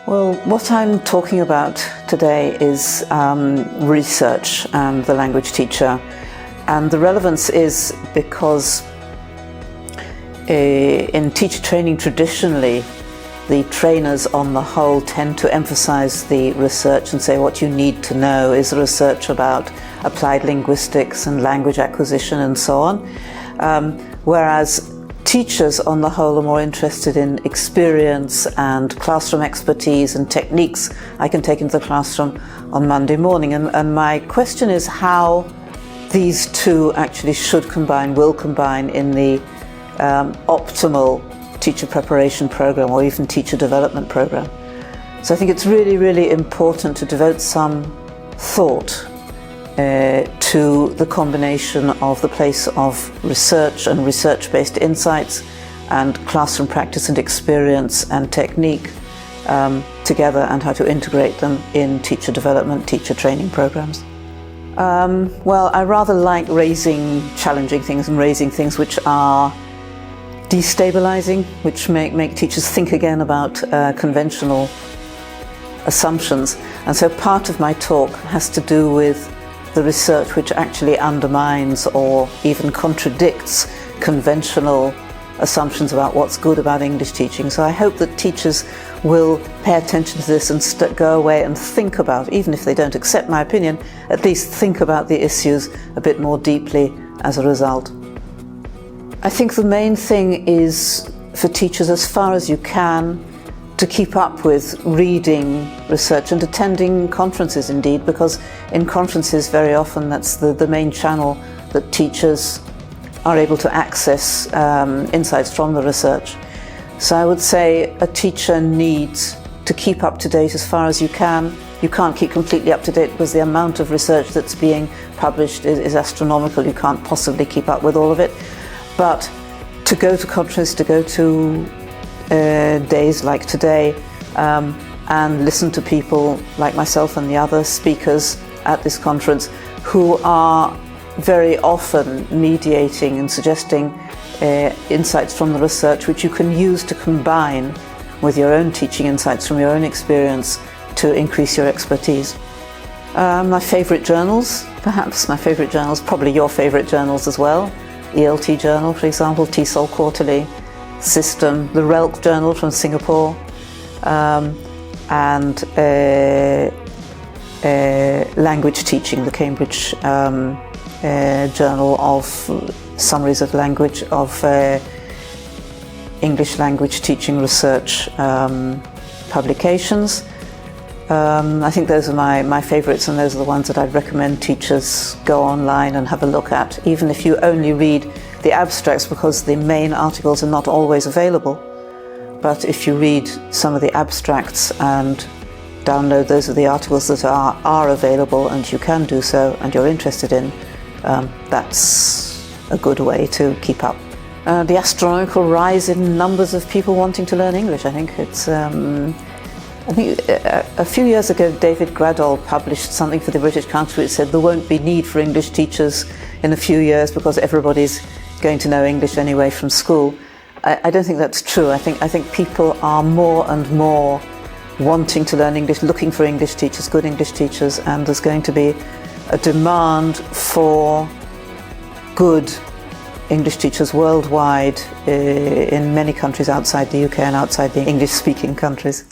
Well, what I'm talking about today is research and the language teacher. And the relevance is because in teacher training traditionally, the trainers on the whole tend to emphasize the research and say what you need to know is research about applied linguistics and language acquisition and so on. Whereas teachers on the whole are more interested in experience and classroom expertise and techniques I can take into the classroom on Monday morning. And my question is how these two actually should combine, will combine in the optimal teacher preparation program or even teacher development program. So I think it's really, really important to devote some thought to the combination of the place of research and research-based insights and classroom practice and experience and technique together, and how to integrate them in teacher development, teacher training programs. Well, I rather like challenging things and raising things which are destabilizing, which make teachers think again about conventional assumptions. And so part of my talk has to do with the research which actually undermines or even contradicts conventional assumptions about what's good about English teaching. So I hope that teachers will pay attention to this and go away and think about, even if they don't accept my opinion, at least think about the issues a bit more deeply as a result. I think the main thing is for teachers, as far as you can, to keep up with reading research and attending conferences indeed, because in conferences very often that's the main channel that teachers are able to access insights from the research. So I would say a teacher needs to keep up to date as far as you can. You can't keep completely up to date because the amount of research that's being published is astronomical. You can't possibly keep up with all of it. But to go to conferences, to go to days like today and listen to people like myself and the other speakers at this conference who are very often mediating and suggesting insights from the research which you can use to combine with your own teaching insights from your own experience to increase your expertise. My favourite journals, probably your favourite journals as well. ELT Journal, for example, TESOL Quarterly, System, the RELC Journal from Singapore, and Language Teaching, the Cambridge Journal of Summaries of Language, of English Language Teaching Research publications. I think those are my favourites, and those are the ones that I'd recommend teachers go online and have a look at, even if you only read the abstracts, because the main articles are not always available. But if you read some of the abstracts and download those of the articles that are available, and you can do so, and you're interested in, that's a good way to keep up. The astronomical rise in numbers of people wanting to learn English, I think it's I think a few years ago David Graddol published something for the British Council which said there won't be need for English teachers in a few years because everybody's going to know English anyway from school. I don't think that's true. I think people are more and more wanting to learn English, looking for English teachers, good English teachers, and there's going to be a demand for good English teachers worldwide in many countries outside the UK and outside the English-speaking countries.